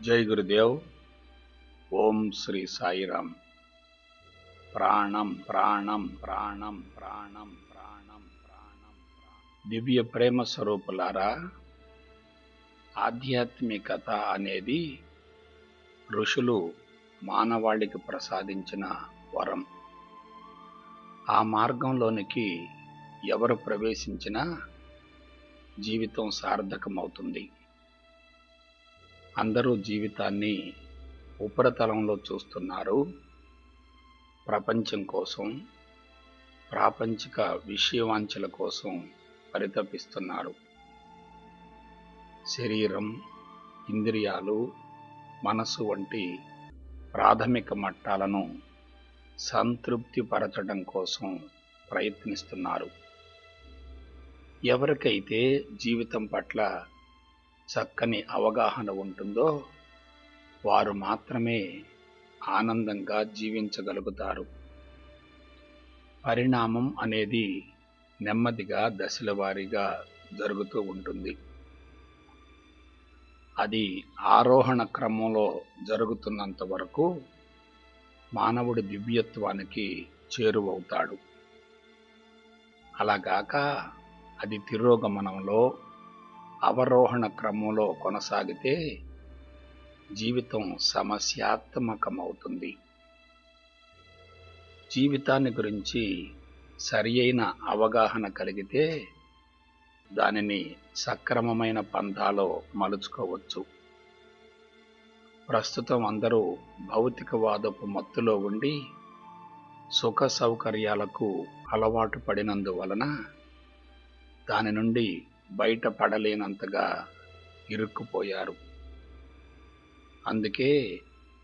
జై గురుదేవ్. ఓం శ్రీ సాయిరామ్. ప్రాణం ప్రాణం ప్రాణం ప్రాణం ప్రాణం ప్రాణం. దివ్య ప్రేమ స్వరూపులారా, ఆధ్యాత్మికత అనేది ఋషులు మానవాళికి ప్రసాదించిన వరం. ఆ మార్గంలోనికి ఎవరు ప్రవేశించినా జీవితం సార్థకమవుతుంది. అందరూ జీవితాన్ని ఉపరితలంలో చూస్తున్నారు. ప్రపంచం కోసం, ప్రాపంచిక విషయవాంఛల కోసం పరితపిస్తున్నారు. శరీరం, ఇంద్రియాలు, మనసు వంటి ప్రాథమిక మట్టాలను సంతృప్తిపరచడం కోసం ప్రయత్నిస్తున్నారు. ఎవరికైతే జీవితం పట్ల చక్కని అవగాహన ఉంటుందో వారు మాత్రమే ఆనందంగా జీవించగలుగుతారు. పరిణామం అనేది నెమ్మదిగా దశల వారీగా జరుగుతూ ఉంటుంది. అది ఆరోహణ క్రమంలో జరుగుతున్నంత వరకు మానవుడి దివ్యత్వానికి చేరువవుతాడు. అలాగాక అది తిరోగమనంలో, అవరోహణ క్రమంలో కొనసాగితే జీవితం సమస్యాత్మకమవుతుంది. జీవితాన్ని గురించి సరియైన అవగాహన కలిగితే దానిని సక్రమమైన పంథాలో మలుచుకోవచ్చు. ప్రస్తుతం అందరూ భౌతికవాదపు మత్తులో ఉండి సుఖ సౌకర్యాలకు అలవాటు పడినందువలన దాని నుండి బయటపడలేనంతగా ఇరుక్కుపోయారు. అందుకే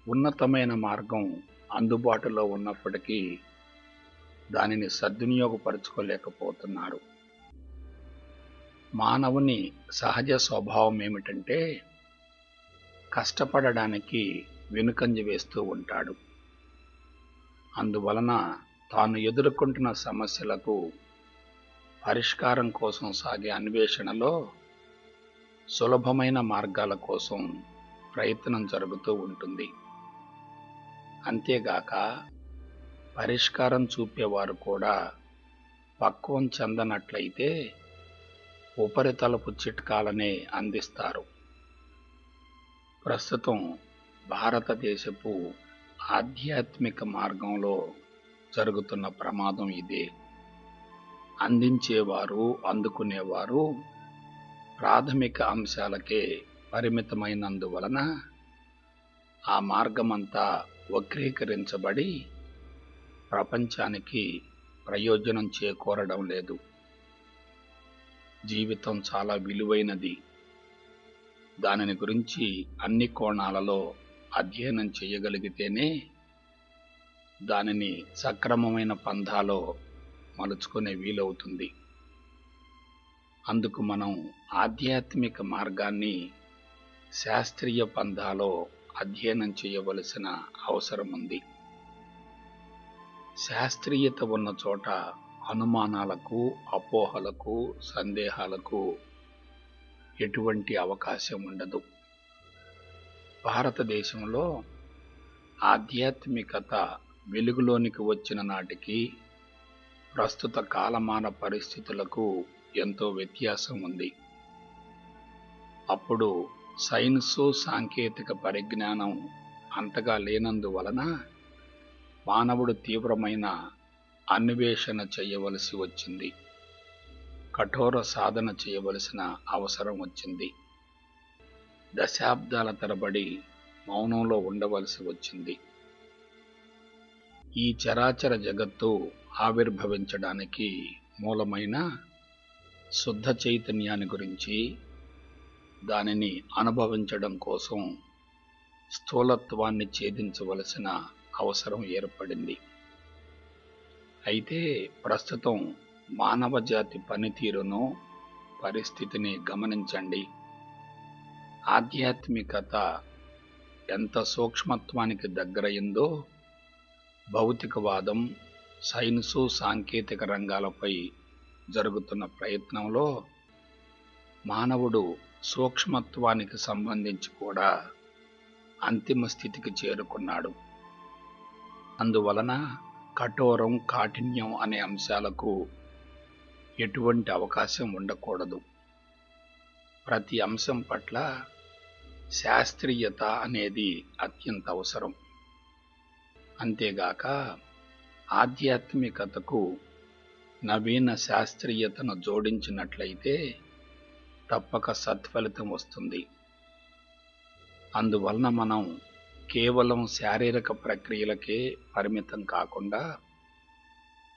ఉన్నతమైన మార్గం అందుబాటులో ఉన్నప్పటికీ దానిని సద్వినియోగపరుచుకోలేకపోతున్నారు. మానవుని సహజ స్వభావం ఏమిటంటే కష్టపడడానికి వెనుకంజ వేస్తూ ఉంటాడు. అందువలన తాను ఎదుర్కొంటున్న సమస్యలకు పరిష్కారం కోసం సాగే అన్వేషణలో సులభమైన మార్గాల కోసం ప్రయత్నం జరుగుతూ ఉంటుంది. అంతేగాక పరిష్కారం చూపేవారు కూడా పక్వం చెందనట్లయితే ఉపరితలపు చిట్కాలనే అందిస్తారు. ప్రస్తుతం భారతదేశపు ఆధ్యాత్మిక మార్గంలో జరుగుతున్న ప్రమాదం ఇదే. అందించేవారు, అందుకునేవారు ప్రాథమిక అంశాలకే పరిమితమైనందువలన ఆ మార్గమంతా వక్రీకరించబడి ప్రపంచానికి ప్రయోజనం చేకూరడం లేదు. జీవితం చాలా విలువైనది. దానిని గురించి అన్ని కోణాలలో అధ్యయనం చేయగలిగితేనే దానిని సక్రమమైన పంథాలో మలుచుకునే వీలవుతుంది. అందుకు మనం ఆధ్యాత్మిక మార్గాన్ని శాస్త్రీయ పంథాలో అధ్యయనం చేయవలసిన అవసరం ఉంది. శాస్త్రీయత ఉన్న చోట అనుమానాలకు, అపోహలకు, సందేహాలకు ఎటువంటి అవకాశం ఉండదు. భారతదేశంలో ఆధ్యాత్మికత వెలుగులోనికి వచ్చిన నాటికి ప్రస్తుత కాలమాన పరిస్థితులకు ఎంతో వ్యత్యాసం ఉంది. అప్పుడు సైన్సు, సాంకేతిక పరిజ్ఞానం అంతగా లేనందువలన మానవుడు తీవ్రమైన అన్వేషణ చేయవలసి వచ్చింది. కఠోర సాధన చేయవలసిన అవసరం వచ్చింది. దశాబ్దాల తరబడి మౌనంలో ఉండవలసి వచ్చింది. ఈ చరాచర జగత్తు ఆవిర్భవించడానికి మూలమైన శుద్ధ చైతన్యాన్ని గురించి, దానిని అనుభవించడం కోసం స్థూలత్వాన్ని ఛేదించవలసిన అవసరం ఏర్పడింది. అయితే ప్రస్తుతం మానవ జాతి పనితీరును, పరిస్థితిని గమనించండి. ఆధ్యాత్మికత ఎంత సూక్ష్మత్వానికి దగ్గరయిందో భౌతికవాదం, సైన్సు, సాంకేతిక రంగాలపై జరుగుతున్న ప్రయత్నంలో మానవుడు సూక్ష్మత్వానికి సంబంధించి కూడా అంతిమ స్థితికి చేరుకున్నాడు. అందువలన కఠోరం, కాఠిన్యం అనే అంశాలకు ఎటువంటి అవకాశం ఉండకూడదు. ప్రతి అంశం పట్ల శాస్త్రీయత అనేది అత్యంత అవసరం. అంతేగాక ఆధ్యాత్మికతకు నవీన శాస్త్రీయతను జోడించినట్లయితే తప్పక సత్ఫలితం వస్తుంది. అందువలన మనం కేవలం శారీరక ప్రక్రియలకే పరిమితం కాకుండా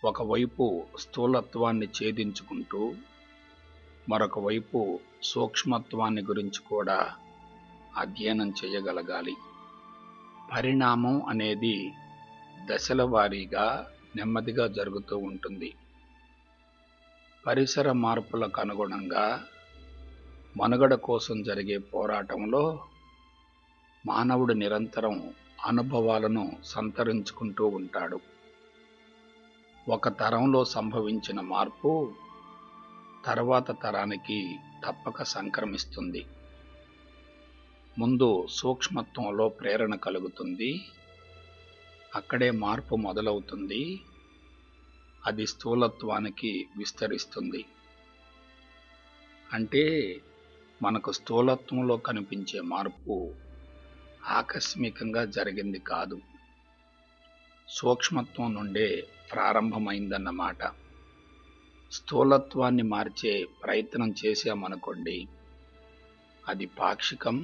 ఒకవైపు స్థూలత్వాన్ని ఛేదించుకుంటూ మరొక వైపు సూక్ష్మత్వాన్ని గురించి కూడా అధ్యయనం చేయగలగాలి. పరిణామం అనేది దశల వారీగా నెమ్మదిగా జరుగుతూ ఉంటుంది. పరిసర మార్పులకు అనుగుణంగా మనుగడ కోసం జరిగే పోరాటంలో మానవుడు నిరంతరం అనుభవాలను సంతరించుకుంటూ ఉంటాడు. ఒక తరంలో సంభవించిన మార్పు తర్వాత తరానికి తప్పక సంక్రమిస్తుంది. ముందు సూక్ష్మత్వంలో ప్రేరణ కలుగుతుంది, అక్కడే మార్పు మొదలవుతుంది, అది స్థూలత్వానికి విస్తరిస్తుంది. అంటే మనకు స్థూలత్వంలో కనిపించే మార్పు ఆకస్మికంగా జరిగింది కాదు, సూక్ష్మత్వం నుండే ప్రారంభమైందన్నమాట. స్థూలత్వాన్ని మార్చే ప్రయత్నం చేశామనుకోండి, అది పాక్షికం,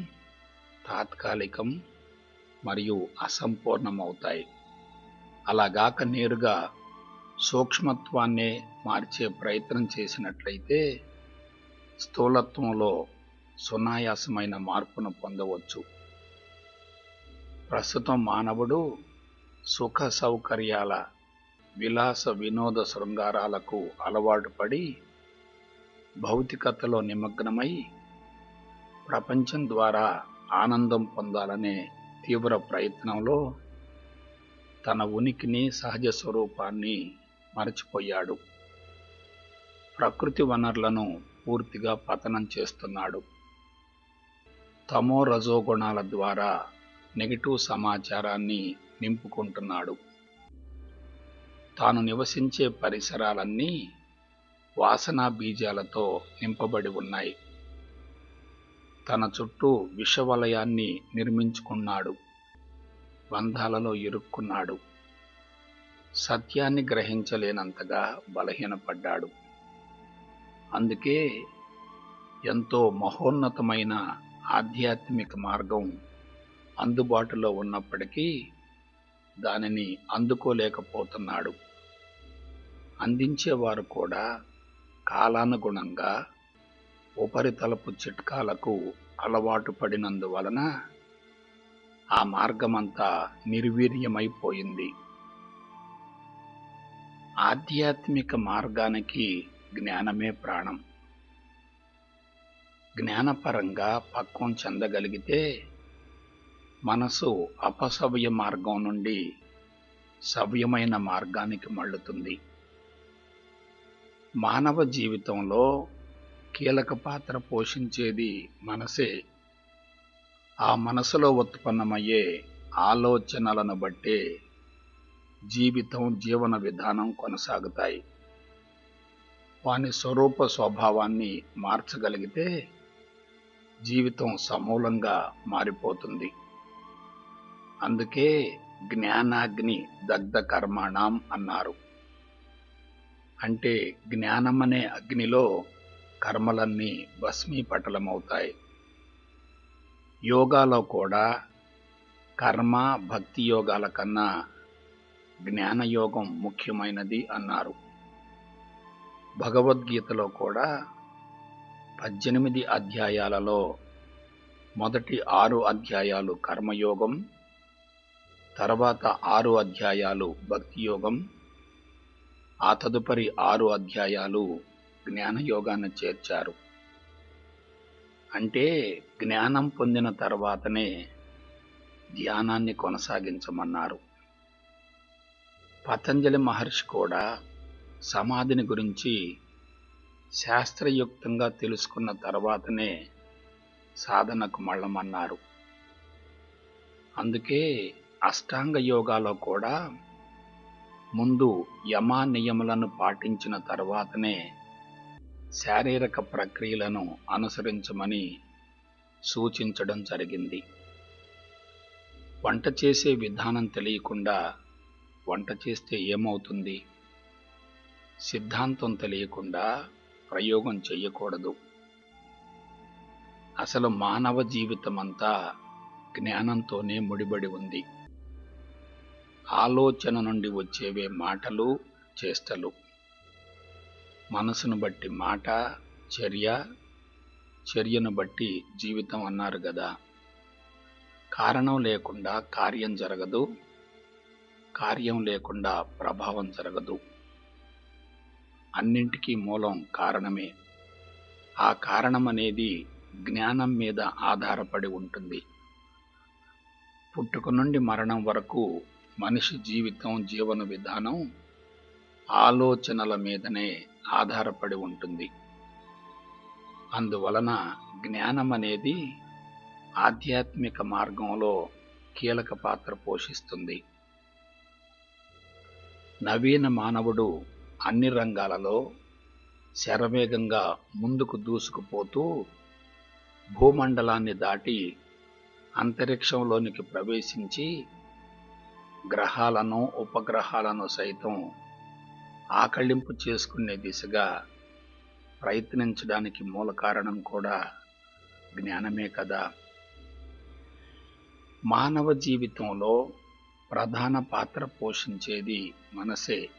తాత్కాలికం మరియు అసంపూర్ణమవుతాయి. అలాగాక నేరుగా సూక్ష్మత్వాన్నే మార్చే ప్రయత్నం చేసినట్లయితే స్థూలత్వంలో సునాయాసమైన మార్పును పొందవచ్చు. ప్రస్తుతం మానవుడు సుఖ సౌకర్యాల, విలాస వినోద శృంగారాలకు అలవాటు పడి భౌతికతలో నిమగ్నమై ప్రపంచం ద్వారా ఆనందం పొందాలనే తీవ్ర ప్రయత్నంలో తన ఉనికిని, సహజ స్వరూపాన్ని మరచిపోయాడు. ప్రకృతి వనరులను పూర్తిగా పతనం చేస్తున్నాడు. తమో రజోగుణాల ద్వారా నెగటివ్ సమాచారాన్ని నింపుకుంటున్నాడు. తాను నివసించే పరిసరాలన్నీ వాసనా బీజాలతో నింపబడి ఉన్నాయి. తన చుట్టూ విషవలయాన్ని నిర్మించుకున్నాడు, బంధాలలో ఇరుక్కున్నాడు, సత్యాన్ని గ్రహించలేనంతగా బలహీనపడ్డాడు. అందుకే ఎంతో మహోన్నతమైన ఆధ్యాత్మిక మార్గం అందుబాటులో ఉన్నప్పటికీ దానిని అందుకోలేకపోతున్నాడు. అందించేవారు కూడా కాలానుగుణంగా ఉపరితలపు చిట్కాలకు అలవాటు పడినందువలన ఆ మార్గమంతా నిర్వీర్యమైపోయింది. ఆధ్యాత్మిక మార్గానికి జ్ఞానమే ప్రాణం. జ్ఞానపరంగా పక్వం చెందగలిగితే మనసు అపసవ్య మార్గం నుండి సవ్యమైన మార్గానికి మళ్ళుతుంది. మానవ జీవితంలో కీలక పాత్ర పోషించేది మనసే. ఆ మనసులో ఉత్పన్నమయ్యే ఆలోచనలను బట్టే జీవితం, జీవన విధానం కొనసాగుతాయి. వాని స్వరూప స్వభావాన్ని మార్చగలిగితే జీవితం సమూలంగా మారిపోతుంది. అందుకే జ్ఞానాగ్ని దగ్ధ కర్మాణం అన్నారు. అంటే జ్ఞానమనే అగ్నిలో కర్మలన్నీ భస్మీపటలమవుతాయి. యోగాలో కూడా కర్మ, భక్తి యోగాల కన్నా జ్ఞానయోగం ముఖ్యమైనది అన్నారు. భగవద్గీతలో కూడా 18 అధ్యాయాలలో మొదటి 6 అధ్యాయాలు కర్మయోగం, తర్వాత 6 అధ్యాయాలు భక్తి యోగం, ఆ తదుపరి 6 అధ్యాయాలు జ్ఞానయోగాన్ని చేర్చారు. అంటే జ్ఞానం పొందిన తర్వాతనే ధ్యానాన్ని కొనసాగించమన్నారు. పతంజలి మహర్షి కూడా సమాధిని గురించి శాస్త్రయుక్తంగా తెలుసుకున్న తర్వాతనే సాధనకు మళ్ళమన్నారు. అందుకే అష్టాంగ యోగాలో కూడా ముందు యమ నియములను పాటించిన తర్వాతనే శారీరక ప్రక్రియలను అనుసరించమని సూచించడం జరిగింది. వంట చేసే విధానం తెలియకుండా వంట చేస్తే ఏమవుతుంది? సిద్ధాంతం తెలియకుండా ప్రయోగం చెయ్యకూడదు. అసలు మానవ జీవితమంతా జ్ఞానంతోనే ముడిపడి ఉంది. ఆలోచన నుండి వచ్చేవే మాటలు, చేష్టలు. మనసును బట్టి మాట, చర్య, చర్యను బట్టి జీవితం అన్నారు గదా. కారణం లేకుండా కార్యం జరగదు, కార్యం లేకుండా ప్రభావం జరగదు. అన్నింటికీ మూలం కారణమే. ఆ కారణం అనేది జ్ఞానం మీద ఆధారపడి ఉంటుంది. పుట్టుక నుండి మరణం వరకు మనిషి జీవితం, జీవన విధానం ఆలోచనల మీదనే ఆధారపడి ఉంటుంది. అందువలన జ్ఞానం అనేది ఆధ్యాత్మిక మార్గంలో కీలక పాత్ర పోషిస్తుంది. నవీన మానవుడు అన్ని రంగాలలో శరవేగంగా ముందుకు దూసుకుపోతూ భూమండలాన్ని దాటి అంతరిక్షంలోనికి ప్రవేశించి గ్రహాలను, ఉపగ్రహాలను సైతం ఆకళింపు చేసుకునే దిశగా ప్రయత్నించడానికి మూల కారణం కూడా జ్ఞానమే కదా. మానవ జీవితంలో ప్రధాన పాత్ర పోషించేది మనసే.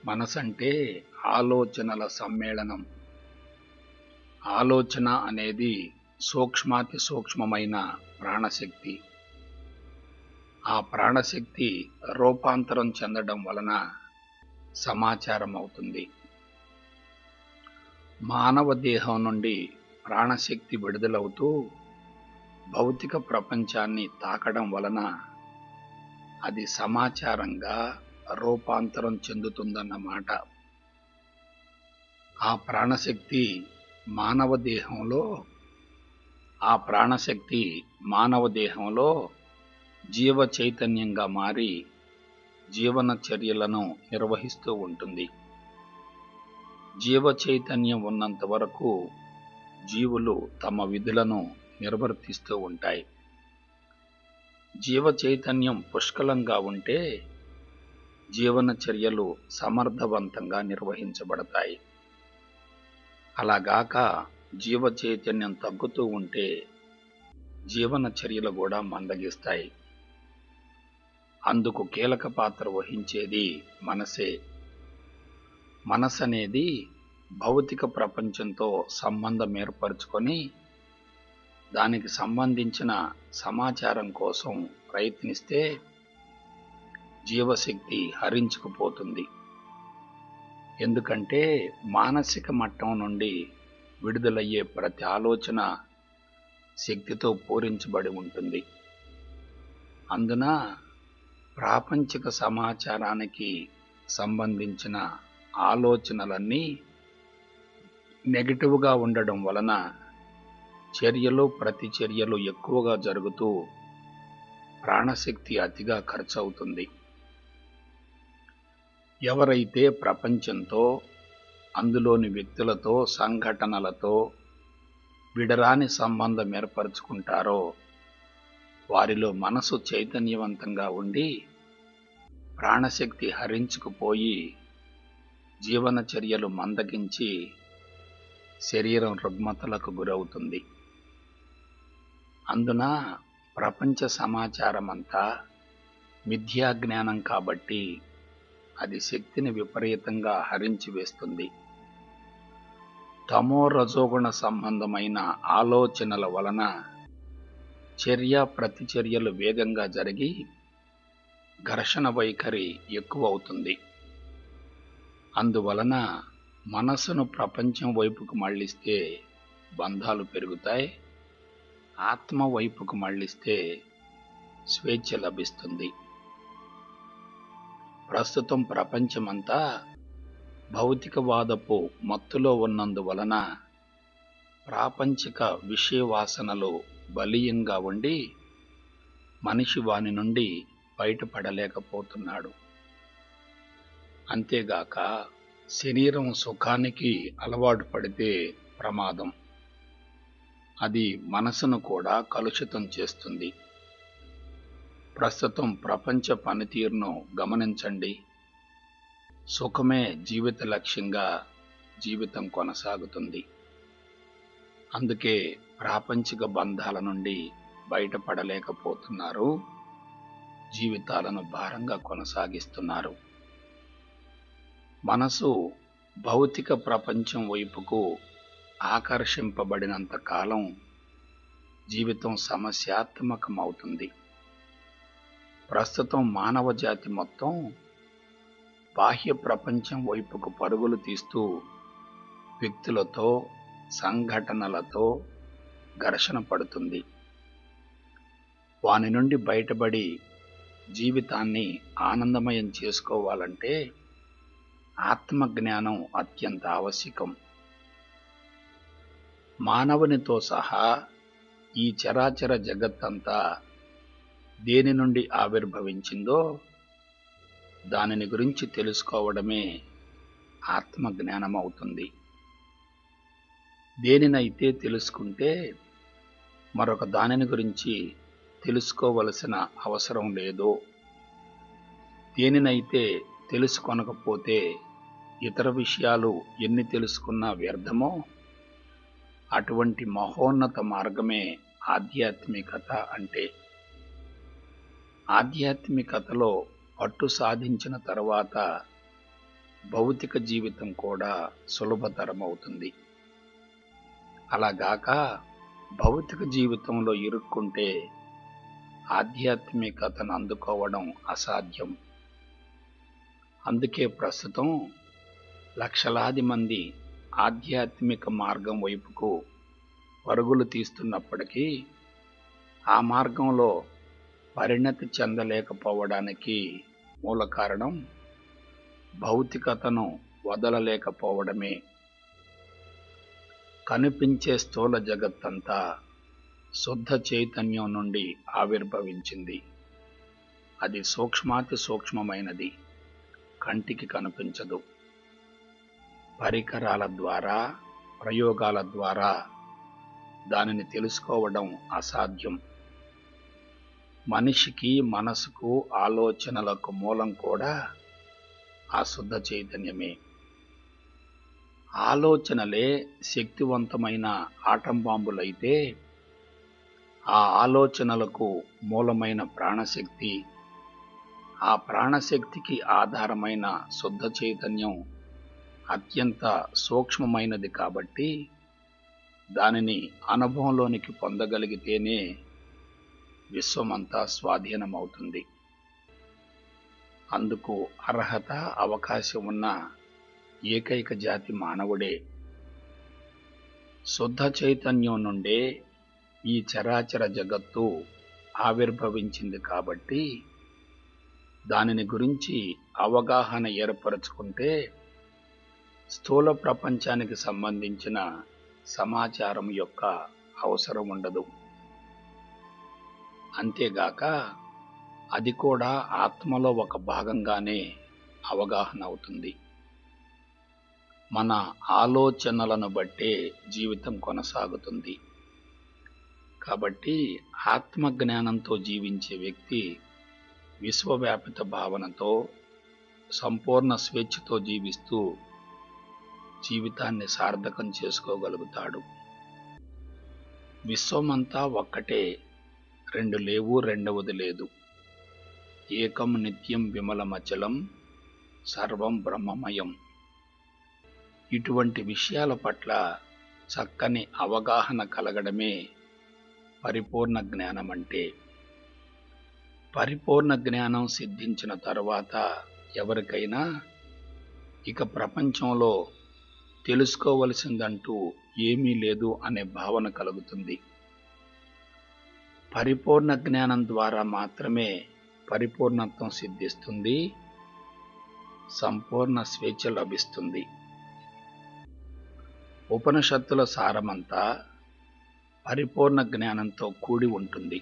మనసంటే ఆలోచనల సమ్మేళనం. ఆలోచన అనేది సూక్ష్మాతి సూక్ష్మమైన ప్రాణశక్తి. ఆ ప్రాణశక్తి రూపాంతరం చెందడం వలన సమాచారం అవుతుంది. మానవ దేహం నుండి ప్రాణశక్తి విడుదలవుతూ భౌతిక ప్రపంచాన్ని తాకడం వలన అది సమాచారంగా రూపాంతరం చెందుతుందన్నమాట. ఆ ప్రాణశక్తి మానవ దేహంలో జీవ చైతన్యంగా మారి జీవన చర్యలను నిర్వహిస్తూ ఉంటుంది. జీవ చైతన్యం ఉన్నంత వరకు జీవులు తమ విధులను నిర్వర్తిస్తూ ఉంటాయి. జీవ చైతన్యం పుష్కలంగా ఉంటే జీవన చర్యలు సమర్థవంతంగా నిర్వహించబడతాయి. అలాగాక జీవ చైతన్యం తగ్గుతూ ఉంటే జీవన చర్యలు కూడా మందగిస్తాయి. అందుకు కీలక పాత్ర వహించేది మనసే. మనసు అనేది భౌతిక ప్రపంచంతో సంబంధం ఏర్పరచుకొని దానికి సంబంధించిన సమాచారం కోసం ప్రయత్నిస్తే జీవశక్తి హరించుకుపోతుంది. ఎందుకంటే మానసిక మట్టం నుండి విడుదలయ్యే ప్రతి ఆలోచన శక్తితో పూరించబడి ఉంటుంది. అందున ప్రాపంచిక సమాచారానికి సంబంధించిన ఆలోచనలన్నీ నెగటివ్గా ఉండడం వలన చర్యలు, ప్రతిచర్యలు ఎక్కువగా జరుగుతూ ప్రాణశక్తి అతిగా ఖర్చు అవుతుంది. ఎవరైతే ప్రపంచంతో, అందులోని వ్యక్తులతో, సంఘటనలతో విడరాని సంబంధం ఏర్పరచుకుంటారో వారిలో మనసు చైతన్యవంతంగా ఉండి ప్రాణశక్తి హరించుకుపోయి జీవన చర్యలు మందగించి శరీరం రుగ్మతలకు గురవుతుంది. అందున ప్రపంచ సమాచారమంతా మిథ్యా జ్ఞానం కాబట్టి అది శక్తిని విపరీతంగా హరించి వేస్తుంది. తమో రజోగుణ సంబంధమైన ఆలోచనల వలన చర్య, ప్రతిచర్యలు వేగంగా జరిగి ఘర్షణ వైఖరి ఎక్కువ అవుతుంది. అందువలన మనస్సును ప్రపంచం వైపుకు మళ్లిస్తే బంధాలు పెరుగుతాయి, ఆత్మ వైపుకు మళ్లిస్తే స్వేచ్ఛ లభిస్తుంది. ప్రస్తుతం ప్రపంచమంతా భౌతికవాదపు మత్తులో ఉన్నందువలన ప్రాపంచిక విషయ వాసనలు బలీయంగా ఉండి మనిషి వాని నుండి బయటపడలేకపోతున్నాడు. అంతేగాక శరీరం సుఖానికి అలవాటు పడితే ప్రమాదం. అది మనసును కూడా కలుషితం చేస్తుంది. ప్రస్తుతం ప్రపంచ పనితీరును గమనించండి. సుఖమే జీవిత లక్ష్యంగా జీవితం కొనసాగుతుంది. అందుకే ప్రాపంచిక బంధాల నుండి బయటపడలేకపోతున్నారు, జీవితాలను భారంగా కొనసాగిస్తున్నారు. మనసు భౌతిక ప్రపంచం వైపుకు ఆకర్షింపబడినంత కాలం జీవితం సమస్యాత్మకమవుతుంది. ప్రస్తుతం మానవ జాతి మొత్తం బాహ్య ప్రపంచం వైపుకు పరుగులు తీస్తూ వ్యక్తులతో, సంఘటనలతో ఘర్షణ పడుతుంది. వాని నుండి బయటపడి జీవితాన్ని ఆనందమయం చేసుకోవాలంటే ఆత్మజ్ఞానం అత్యంత ఆవశ్యకం. మానవునితో సహా ఈ చరాచర జగత్తంతా దేని నుండి ఆవిర్భవించిందో దానిని గురించి తెలుసుకోవడమే ఆత్మజ్ఞానం అవుతుంది. దేనినైతే తెలుసుకుంటే మరొక దానిని గురించి తెలుసుకోవలసిన అవసరం లేదో, దేనినైతే తెలుసుకొనకపోతే ఇతర విషయాలు ఎన్ని తెలుసుకున్నా వ్యర్థమో అటువంటి మహోన్నత మార్గమే ఆధ్యాత్మికత అంటే. ఆధ్యాత్మికతలో పట్టు సాధించిన తర్వాత భౌతిక జీవితం కూడా సులభతరమవుతుంది. అలాగాక భౌతిక జీవితంలో ఇరుక్కుంటే ఆధ్యాత్మికతను అందుకోవడం అసాధ్యం. అందుకే ప్రస్తుతం లక్షలాది మంది ఆధ్యాత్మిక మార్గం వైపుకు పరుగులు తీస్తున్నప్పటికీ ఆ మార్గంలో పరిణతి చెందలేకపోవడానికి మూల కారణం భౌతికతను వదలలేకపోవడమే. కనిపించే స్థూల జగత్తంతా శుద్ధ చైతన్యం నుండి ఆవిర్భవించింది. అది సూక్ష్మాతి సూక్ష్మమైనది, కంటికి కనిపించదు. పరికరాల ద్వారా, ప్రయోగాల ద్వారా దానిని తెలుసుకోవడం అసాధ్యం. మనిషికి, మనసుకు, ఆలోచనలకు మూలం కూడా ఆ శుద్ధ చైతన్యమే. ఆలోచనలే శక్తివంతమైన ఆటం బాంబులైతే ఆ ఆలోచనలకు మూలమైన ప్రాణశక్తి, ఆ ప్రాణశక్తికి ఆధారమైన శుద్ధ చైతన్యం అత్యంత సూక్ష్మమైనది కాబట్టి దానిని అనుభవంలోనికి పొందగలిగితేనే విశ్వమంతా స్వాధీనమవుతుంది. అందుకు అర్హత, అవకాశం ఉన్న ఏకైక జాతి మానవుడే. శుద్ధ చైతన్యం నుండే ఈ చరాచర జగత్తు ఆవిర్భవించింది కాబట్టి దానిని గురించి అవగాహన ఏర్పరచుకుంటే స్థూల ప్రపంచానికి సంబంధించిన సమాచారం యొక్క అవసరం ఉండదు. అంతేగాక అది కూడా ఆత్మలో ఒక భాగంగానే అవగాహన అవుతుంది. మన ఆలోచనలను బట్టే జీవితం కొనసాగుతుంది. కాబట్టి ఆత్మజ్ఞానంతో జీవించే వ్యక్తి విశ్వవ్యాపిత భావనతో, సంపూర్ణ స్వేచ్ఛతో జీవిస్తూ జీవితాన్ని సార్థకం చేసుకోగలుగుతాడు. విశ్వమంతా ఒక్కటే, రెండు లేవు, రెండవది లేదు. ఏకం నిత్యం విమలమచలం సర్వం బ్రహ్మమయం. ఇటువంటి విషయాల పట్ల చక్కని అవగాహన కలగడమే పరిపూర్ణ జ్ఞానం అంటే. పరిపూర్ణ జ్ఞానం సిద్ధించిన తరువాత ఎవరికైనా ఇక ప్రపంచంలో తెలుసుకోవలసిందంటూ ఏమీ లేదు అనే భావన కలుగుతుంది. పరిపూర్ణ జ్ఞానం ద్వారా మాత్రమే పరిపూర్ణత్వం సిద్ధిస్తుంది, సంపూర్ణ స్వేచ్ఛ లభిస్తుంది. ఉపనిషత్తుల సారమంతా పరిపూర్ణ జ్ఞానంతో కూడి ఉంటుంది.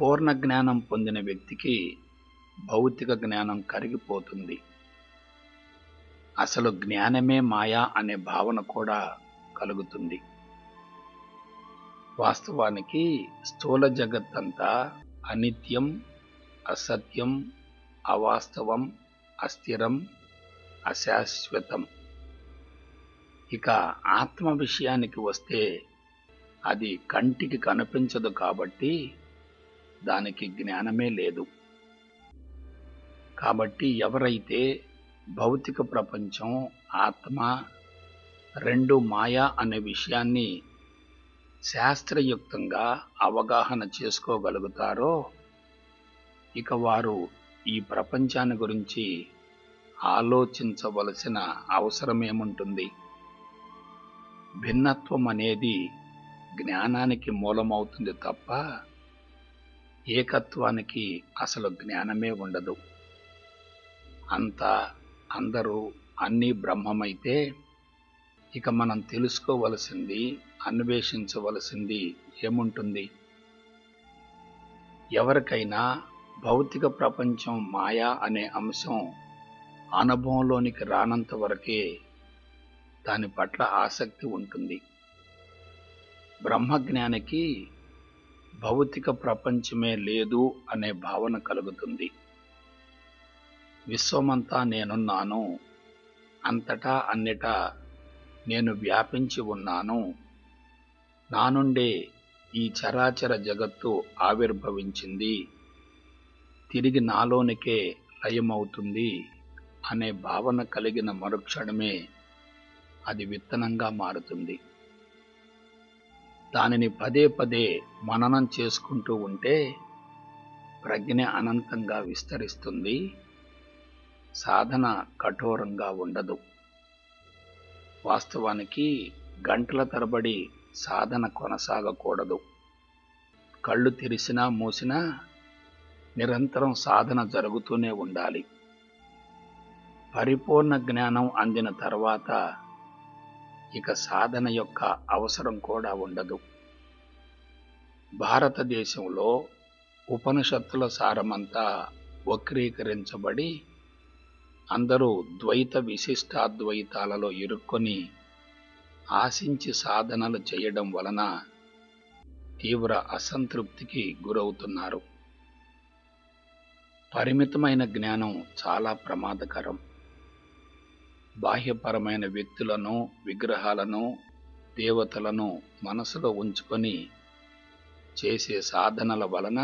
పూర్ణ జ్ఞానం పొందిన వ్యక్తికి భౌతిక జ్ఞానం కరిగిపోతుంది. అసలు జ్ఞానమే మాయా అనే భావన కూడా కలుగుతుంది. వాస్తవానికి స్థూల జగత్తంతా అనిత్యం, అసత్యం, అవాస్తవం, అస్థిరం, అశాశ్వతం. ఇక ఆత్మ విషయానికి వస్తే అది కంటికి కనిపించదు కాబట్టి దానికి జ్ఞానమే లేదు. కాబట్టి ఎవరైతే భౌతిక ప్రపంచం, ఆత్మ రెండు మాయా అనే విషయాన్ని శాస్త్రయుక్తంగా అవగాహన చేసుకోగలుగుతారో ఇక వారు ఈ ప్రపంచాన్ని గురించి ఆలోచించవలసిన అవసరమేముంటుంది? భిన్నత్వం అనేది జ్ఞానానికి మూలమవుతుంది తప్ప ఏకత్వానికి అసలు జ్ఞానమే ఉండదు. అంతా, అందరూ, అన్నీ బ్రహ్మమైతే ఇక మనం తెలుసుకోవలసింది, అన్వేషించవలసింది ఏముంటుంది? ఎవరికైనా భౌతిక ప్రపంచం మాయా అనే అంశం అనుభవంలోనికి రానంత వరకే దాని పట్ల ఆసక్తి ఉంటుంది. బ్రహ్మజ్ఞానికి భౌతిక ప్రపంచమే లేదు అనే భావన కలుగుతుంది. విశ్వమంతా నేనున్నాను, అంతటా అన్నిటా నేను వ్యాపించి ఉన్నాను, నా నుండే ఈ చరాచర జగత్తు ఆవిర్భవించింది, తిరిగి నాలోనికే లయమవుతుంది అనే భావన కలిగిన మరుక్షణమే అది విత్తనంగా మారుతుంది. దానిని పదే పదే మననం చేసుకుంటూ ఉంటే ప్రజ్ఞ అనంతంగా విస్తరిస్తుంది. సాధన కఠోరంగా ఉండదు. వాస్తవానికి గంటల తరబడి సాధన కొనసాగకూడదు. కళ్ళు తెరిసినా మూసినా నిరంతరం సాధన జరుగుతూనే ఉండాలి. పరిపూర్ణ జ్ఞానం అందిన తర్వాత ఇక సాధన యొక్క అవసరం కూడా ఉండదు. భారతదేశంలో ఉపనిషత్తుల సారమంతా వక్రీకరించబడి అందరూ ద్వైత విశిష్టాద్వైతాలలో ఇరుక్కొని ఆశించి సాధనలు చేయడం వలన తీవ్ర అసంతృప్తికి గురవుతున్నారు. పరిమితమైన జ్ఞానం చాలా ప్రమాదకరం. బాహ్యపరమైన వ్యక్తులను, విగ్రహాలను, దేవతలను మనసులో ఉంచుకొని చేసే సాధనల వలన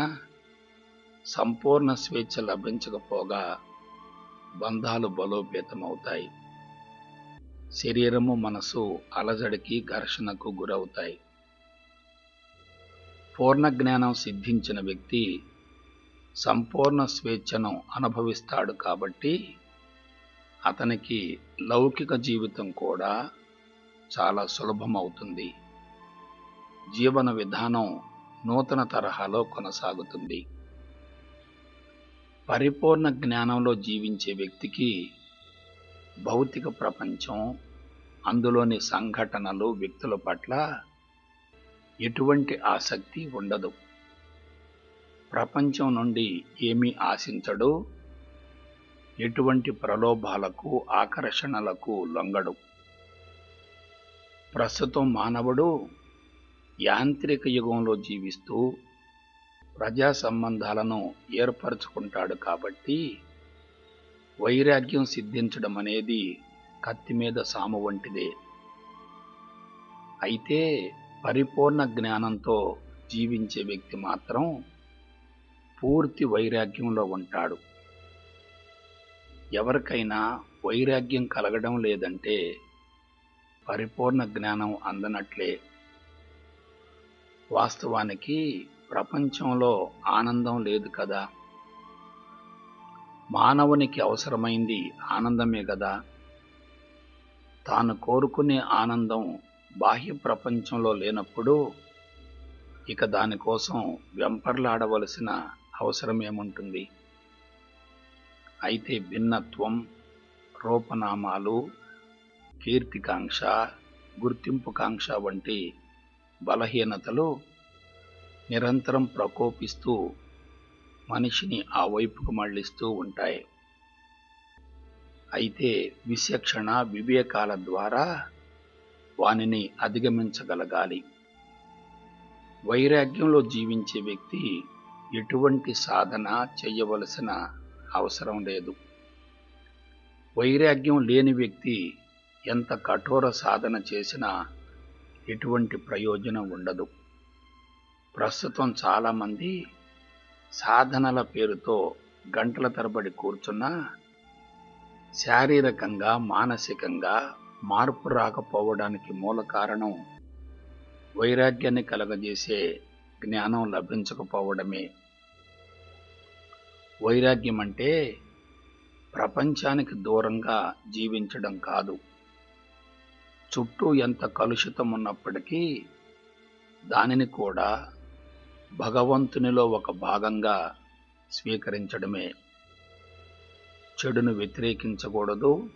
సంపూర్ణ స్వేచ్ఛ లభించకపోగా బంధాలు బలోపేతమవుతాయి. శరీరము, మనసు అలజడికి, ఘర్షణకు గురవుతాయి. పూర్ణ జ్ఞానం సిద్ధించిన వ్యక్తి సంపూర్ణ స్వేచ్ఛను అనుభవిస్తాడు కాబట్టి అతనికి లౌకిక జీవితం కూడా చాలా సులభమవుతుంది. జీవన విధానం నూతన తరహాలో కొనసాగుతుంది. పరిపూర్ణ జ్ఞానంలో జీవించే వ్యక్తికి భౌతిక ప్రపంచం, అందులోని సంఘటనలు, వ్యక్తుల పట్ల ఎటువంటి ఆసక్తి ఉండదు. ప్రపంచం నుండి ఏమీ ఆశించడు. ఎటువంటి ప్రలోభాలకు, ఆకర్షణలకు లొంగడు. ప్రస్తుతం మానవుడు యాంత్రిక యుగంలో జీవిస్తూ ప్రజా సంబంధాలను ఏర్పరచుకుంటాడు కాబట్టి వైరాగ్యం సిద్ధించడం అనేది కత్తి మీద సాము వంటిదే. అయితే పరిపూర్ణ జ్ఞానంతో జీవించే వ్యక్తి మాత్రం పూర్తి వైరాగ్యంలో ఉంటాడు. ఎవరికైనా వైరాగ్యం కలగడం లేదంటే పరిపూర్ణ జ్ఞానం అందనట్లే. వాస్తవానికి ప్రపంచంలో ఆనందం లేదు కదా. మానవునికి అవసరమైంది ఆనందమే కదా. తాను కోరుకునే ఆనందం బాహ్య ప్రపంచంలో లేనప్పుడు ఇక దానికోసం వెంపర్లాడవలసిన అవసరం ఏముంటుంది? అయితే భిన్నత్వం, రూపనామాలు, కీర్తికాంక్ష, గుర్తింపుకాంక్ష వంటి బలహీనతలు నిరంతరం ప్రకోపిస్తూ మనిషిని ఆ వైపుకు మళ్లిస్తూ ఉంటాయి. అయితే విచక్షణ, వివేకాల ద్వారా వానిని అధిగమించగలగాలి. వైరాగ్యంలో జీవించే వ్యక్తి ఎటువంటి సాధన చేయవలసిన అవసరం లేదు. వైరాగ్యం లేని వ్యక్తి ఎంత కఠోర సాధన చేసినా ఎటువంటి ప్రయోజనం ఉండదు. ప్రస్తుతం చాలామంది సాధనల పేరుతో గంటల తరబడి కూర్చున్నా శారీరకంగా, మానసికంగా మార్పు రాకపోవడానికి మూల కారణం వైరాగ్యాన్ని కలగజేసే జ్ఞానం లభించకపోవడమే. వైరాగ్యం అంటే ప్రపంచానికి దూరంగా జీవించడం కాదు. చుట్టూ ఎంత కలుషితం ఉన్నప్పటికీ దానిని కూడా భగవంతునిలో ఒక భాగంగా స్వీకరించడమే. చెడును వ్యతిరేకించకూడదు,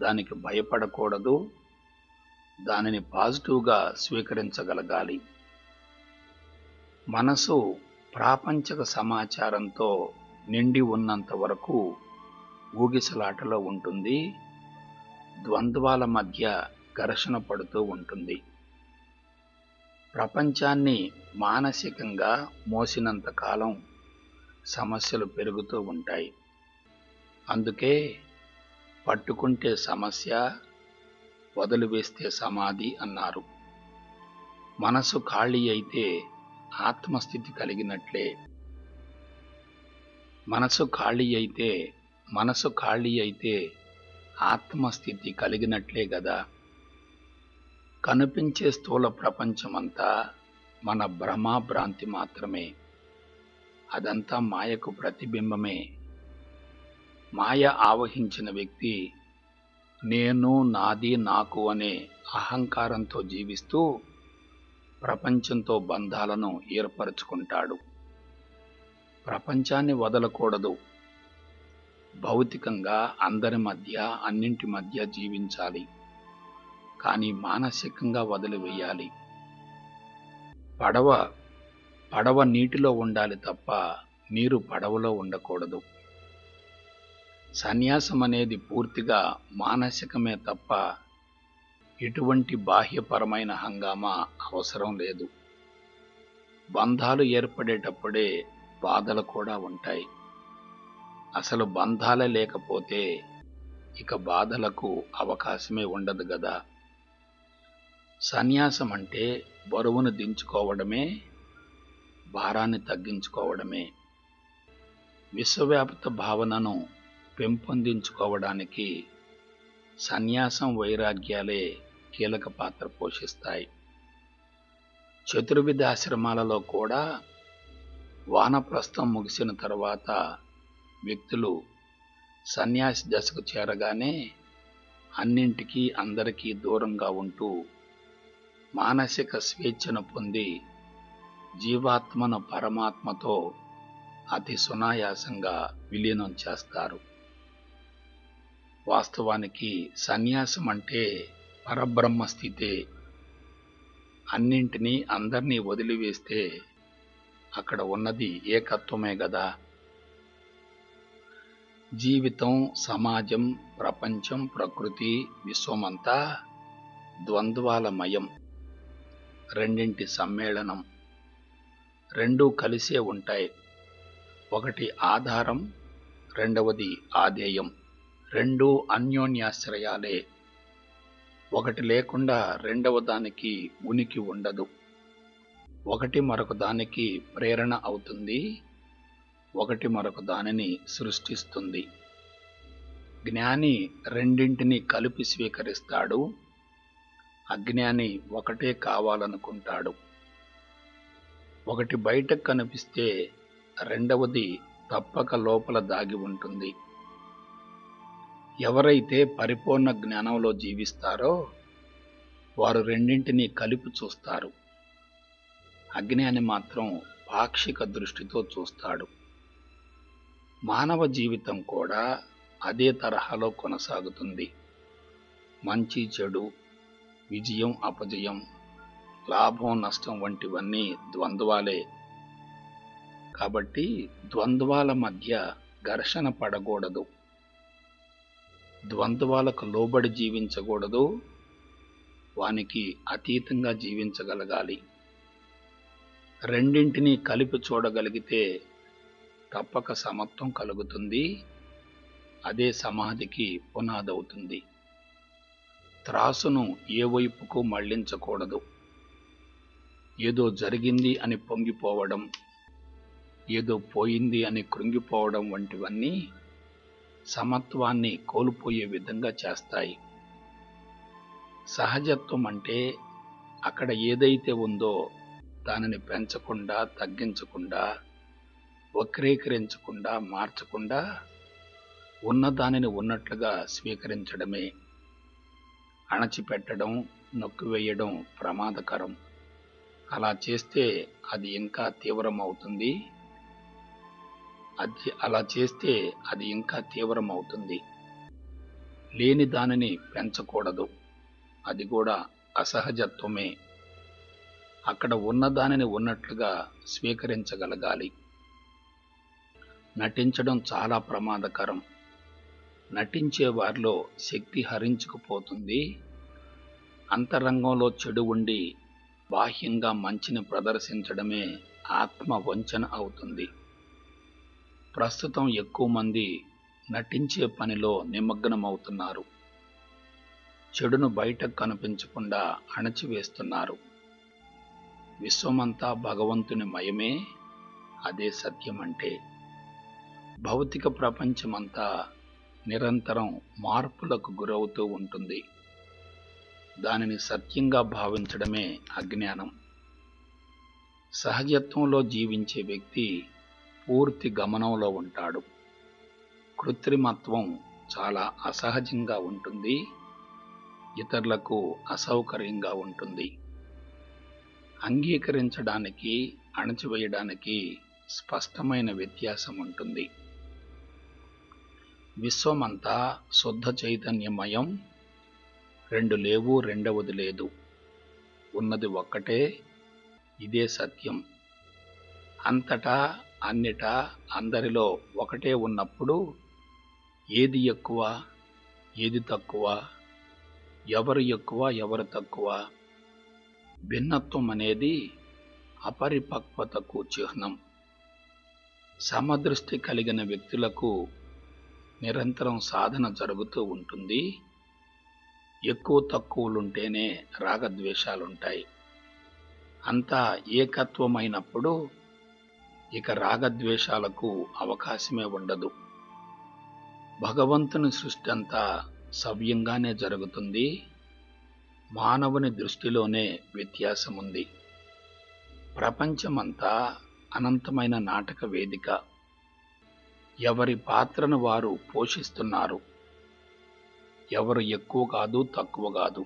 దానికి భయపడకూడదు, దానిని పాజిటివ్గా స్వీకరించగలగాలి. మనసు ప్రాపంచిక సమాచారంతో నిండి ఉన్నంత వరకు ఊగిసలాటలో ఉంటుంది, ద్వంద్వాల మధ్య ఘర్షణ పడుతూ ఉంటుంది. ప్రపంచాన్ని మానసికంగా మోసినంత కాలం సమస్యలు పెరుగుతూ ఉంటాయి. అందుకే పట్టుకుంటే సమస్య, వదిలివేస్తే సమాధి అన్నారు. మనసు ఖాళీ అయితే ఆత్మస్థితి కలిగినట్లే. మనసు ఖాళీ అయితే ఆత్మస్థితి కలిగినట్లే గదా. కనిపించే స్థూల ప్రపంచమంతా మన భ్రమాభ్రాంతి మాత్రమే. అదంతా మాయకు ప్రతిబింబమే. మాయ ఆవహించిన వ్యక్తి నేను, నాది, నాకు అనే అహంకారంతో జీవిస్తూ ప్రపంచంతో బంధాలను ఏర్పరచుకుంటాడు. ప్రపంచాన్ని వదలకూడదు. భౌతికంగా అందరి మధ్య, అన్నింటి మధ్య జీవించాలి. కానీ మానసికంగా వదిలివేయాలి. పడవ నీటిలో ఉండాలి తప్ప నీరు పడవలో ఉండకూడదు. సన్యాసం అనేది పూర్తిగా మానసికమే తప్ప ఎటువంటి బాహ్యపరమైన హంగామా అవసరం లేదు. బంధాలు ఏర్పడేటప్పుడే బాధలు కూడా ఉంటాయి. అసలు బంధాలే లేకపోతే ఇక బాధలకు అవకాశమే ఉండదు గదా. సన్యాసం అంటే బరువును దించుకోవడమే, భారాన్ని తగ్గించుకోవడమే. విశ్వవ్యాప్త భావనను పెంపొందించుకోవడానికి సన్యాసం, వైరాగ్యాలే కీలక పాత్ర పోషిస్తాయి. చతుర్విధ ఆశ్రమాలలో కూడా వానప్రస్థం ముగిసిన తర్వాత వ్యక్తులు సన్యాసి దశకు చేరగానే అన్నింటికీ, అందరికీ దూరంగా ఉంటూ మానసిక స్వేచ్ఛను పొంది జీవాత్మను పరమాత్మతో అతి సునాయాసంగా విలీనం చేస్తారు. వాస్తవానికి సన్యాసం అంటే పరబ్రహ్మ స్థితే. అన్నింటినీ, అందరినీ వదిలివేస్తే అక్కడ ఉన్నది ఏకత్వమే గదా. జీవితం, సమాజం, ప్రపంచం, ప్రకృతి, విశ్వమంతా ద్వంద్వాలమయం. రెండింటి సమ్మేళనం. రెండూ కలిసే ఉంటాయి. ఒకటి ఆధారం, రెండవది ఆధేయం. రెండూ అన్యోన్యాశ్రయాలే. ఒకటి లేకుండా రెండవ దానికి ఉనికి ఉండదు. ఒకటి మరొక దానికి ప్రేరణ అవుతుంది, ఒకటి మరొక దానిని సృష్టిస్తుంది. జ్ఞాని రెండింటినీ కలిపి స్వీకరిస్తాడు, అజ్ఞాని ఒకటే కావాలనుకుంటాడు. ఒకటి బయటకు కనిపిస్తే రెండవది తప్పక లోపల దాగి ఉంటుంది. ఎవరైతే పరిపూర్ణ జ్ఞానంలో జీవిస్తారో వారు రెండింటినీ కలిపి చూస్తారు. అజ్ఞాని మాత్రం పాక్షిక దృష్టితో చూస్తాడు. మానవ జీవితం కూడా అదే తరహాలో కొనసాగుతుంది. మంచి చెడు, విజయం అపజయం, లాభం నష్టం వంటివన్నీ ద్వంద్వాలే. కాబట్టి ద్వంద్వాల మధ్య ఘర్షణ పడకూడదు, ద్వంద్వాలకు లోబడి జీవించకూడదు, వానికి అతీతంగా జీవించగలగాలి. రెండింటినీ కలిపి చూడగలిగితే తప్పక సమత్వం కలుగుతుంది. అదే సమాధికి పునాదవుతుంది. త్రాసును ఏ వైపుకు మళ్లించకూడదు. ఏదో జరిగింది అని పొంగిపోవడం, ఏదో పోయింది అని కృంగిపోవడం వంటివన్నీ సమత్వాన్ని కోల్పోయే విధంగా చేస్తాయి. సహజత్వం అంటే అక్కడ ఏదైతే ఉందో దానిని పెంచకుండా, తగ్గించకుండా, వక్రీకరించకుండా, మార్చకుండా ఉన్నదానిని ఉన్నట్లుగా స్వీకరించడమే. అణచిపెట్టడం, నొక్కివేయడం ప్రమాదకరం. అలా చేస్తే అది ఇంకా తీవ్రమవుతుంది. లేని దానిని పెంచకూడదు. అది కూడా అసహజత్వమే. అక్కడ ఉన్నదానిని ఉన్నట్లుగా స్వీకరించగలగాలి. నటించడం చాలా ప్రమాదకరం. నటించే వారిలో శక్తి హరించుకుపోతుంది. అంతరంగంలో చెడు ఉండి బాహ్యంగా మంచిని ప్రదర్శించడమే ఆత్మ వంచన అవుతుంది. ప్రస్తుతం ఎక్కువ మంది నటించే పనిలో నిమగ్నమవుతున్నారు. చెడును బయటకు కనిపించకుండా అణచివేస్తున్నారు. విశ్వమంతా భగవంతుని మయమే. అదే సత్యమంటే. భౌతిక ప్రపంచమంతా నిరంతరం మార్పులకు గురవుతూ ఉంటుంది. దానిని సత్యంగా భావించడమే అజ్ఞానం. సహజత్వంలో జీవించే వ్యక్తి పూర్తి గమనంలో ఉంటాడు. కృత్రిమత్వం చాలా అసహజంగా ఉంటుంది, ఇతరులకు అసౌకర్యంగా ఉంటుంది. అంగీకరించడానికి, అణచివేయడానికి స్పష్టమైన వ్యత్యాసం ఉంటుంది. విశ్వమంతా శుద్ధ చైతన్యమయం. రెండు లేవు, రెండవది లేదు. ఉన్నది ఒక్కటే. ఇదే సత్యం. అంతటా, అన్నిటా, అందరిలో ఒకటే ఉన్నప్పుడు ఏది ఎక్కువ, ఏది తక్కువ, ఎవరు ఎక్కువ, ఎవరు తక్కువ? భిన్నత్వం అనేది అపరిపక్వతకు చిహ్నం. సమదృష్టి కలిగిన వ్యక్తులకు నిరంతరం సాధన జరుగుతూ ఉంటుంది. ఎక్కువ తక్కువలుంటేనే రాగద్వేషాలుంటాయి. అంతా ఏకత్వమైనప్పుడు ఇక రాగద్వేషాలకు అవకాశమే ఉండదు. భగవంతుని సృష్టి అంతా సవ్యంగానే జరుగుతుంది. మానవుని దృష్టిలోనే వ్యత్యాసముంది. ప్రపంచమంతా అనంతమైన నాటక వేదిక. ఎవరి పాత్రను వారు పోషిస్తున్నారు. ఎవరు ఎక్కువ కాదు, తక్కువ కాదు.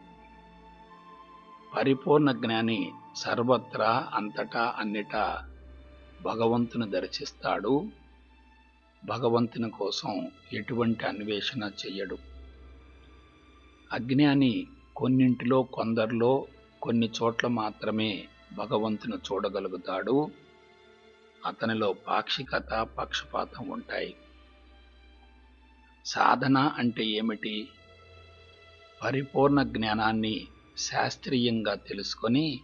పరిపూర్ణ జ్ఞాని సర్వత్రా, అంతటా, అన్నిటా భగవంతుని దర్శిస్తాడు. భగవంతుని కోసం ఎటువంటి అన్వేషణ చెయ్యడు. అజ్ఞాని కొన్నింటిలో, కొందరిలో, కొన్ని చోట్ల మాత్రమే భగవంతుని చూడగలుగుతాడు. అతనిలో పాక్షికత, పక్షపాతం ఉంటాయి. సాధన అంటే ఏమిటి? పరిపూర్ణ జ్ఞానాన్ని శాస్త్రీయంగా తెలుసుకొని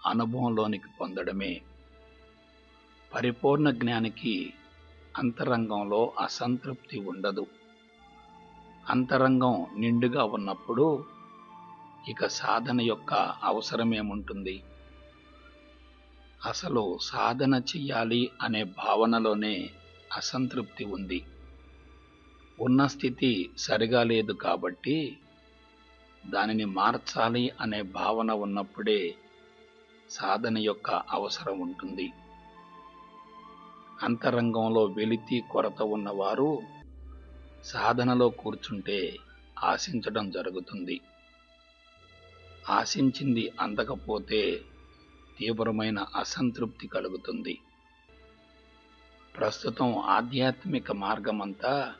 అనుభవంలోనికి పొందడమే. పరిపూర్ణ జ్ఞానికి అంతరంగంలో అసంతృప్తి ఉండదు. అంతరంగం నిండుగా ఉన్నప్పుడు ఇక సాధన యొక్క అవసరమేముంటుంది? అసలు సాధన చెయ్యాలి అనే భావనలోనే అసంతృప్తి ఉంది. ఉన్న స్థితి సరిగా లేదు కాబట్టి దానిని మార్చాలి అనే భావన ఉన్నప్పుడే సాధన యొక్క అవసరం ఉంటుంది. అంతరంగంలో వెలితి, కొరత ఉన్నవారు సాధనలో కూర్చుంటే ఆశించడం జరుగుతుంది. ఆశించింది అందకపోతే తీవ్రమైన అసంతృప్తి కలుగుతుంది. ప్రస్తుతం ఆధ్యాత్మిక మార్గమంతా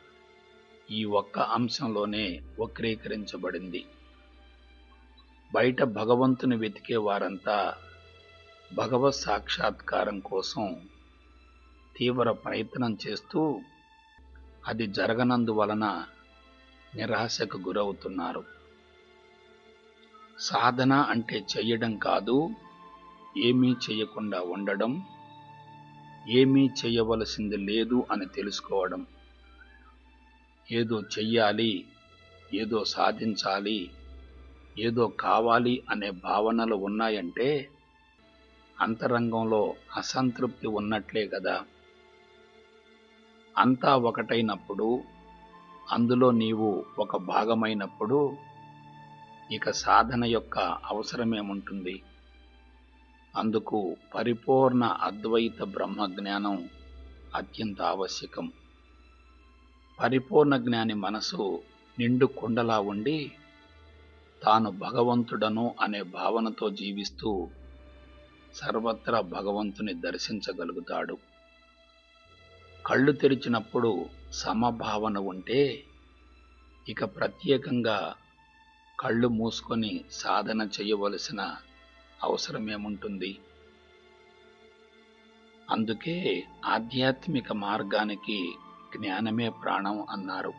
ఈ ఒక్క అంశంలోనే వక్రీకరించబడింది. బయట భగవంతుని వెతికే వారంతా భగవత్ సాక్షాత్కారం కోసం తీవ్ర ప్రయత్నం చేస్తూ అది జరగనందువలన నిరాశకు గురవుతున్నారు. సాధన అంటే చెయ్యడం కాదు, ఏమీ చెయ్యకుండా ఉండడం, ఏమీ చెయ్యవలసింది లేదు అని తెలుసుకోవడం. ఏదో చెయ్యాలి, ఏదో సాధించాలి, ఏదో కావాలి అనే భావనలు ఉన్నాయంటే అంతరంగంలో అసంతృప్తి ఉన్నట్లే కదా. అంతా ఒకటైనప్పుడు, అందులో నీవు ఒక భాగమైనప్పుడు ఇక సాధన యొక్క అవసరమేముంటుంది? అందుకు పరిపూర్ణ అద్వైత బ్రహ్మజ్ఞానం అత్యంత ఆవశ్యకం. పరిపూర్ణ జ్ఞాని మనసు నిండు కుండలా ఉండి తాను భగవంతుడను అనే భావనతో జీవిస్తూ సర్వత్రా భగవంతుని దర్శించగలుగుతాడు. కళ్ళు తెరిచినప్పుడు సమభావన ఉంటే ఇక ప్రత్యేకంగా కళ్ళు మూసుకొని సాధన చేయవలసిన అవసరమేముంటుంది? అందుకే ఆధ్యాత్మిక మార్గానికి జ్ఞానమే ప్రాణం అన్నారు.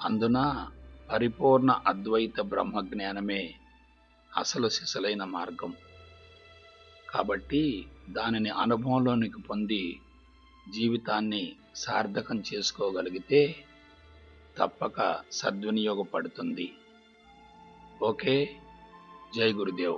అందున పరిపూర్ణ అద్వైత బ్రహ్మజ్ఞానమే అసలు సిసలైన మార్గం. కాబట్టి దానిని అనుభవంలోనికి పొంది జీవితాన్ని సార్థకం చేసుకోగలిగితే తప్పక సద్వినియోగపడుతుంది. ఓకే. జై గురుదేవ్.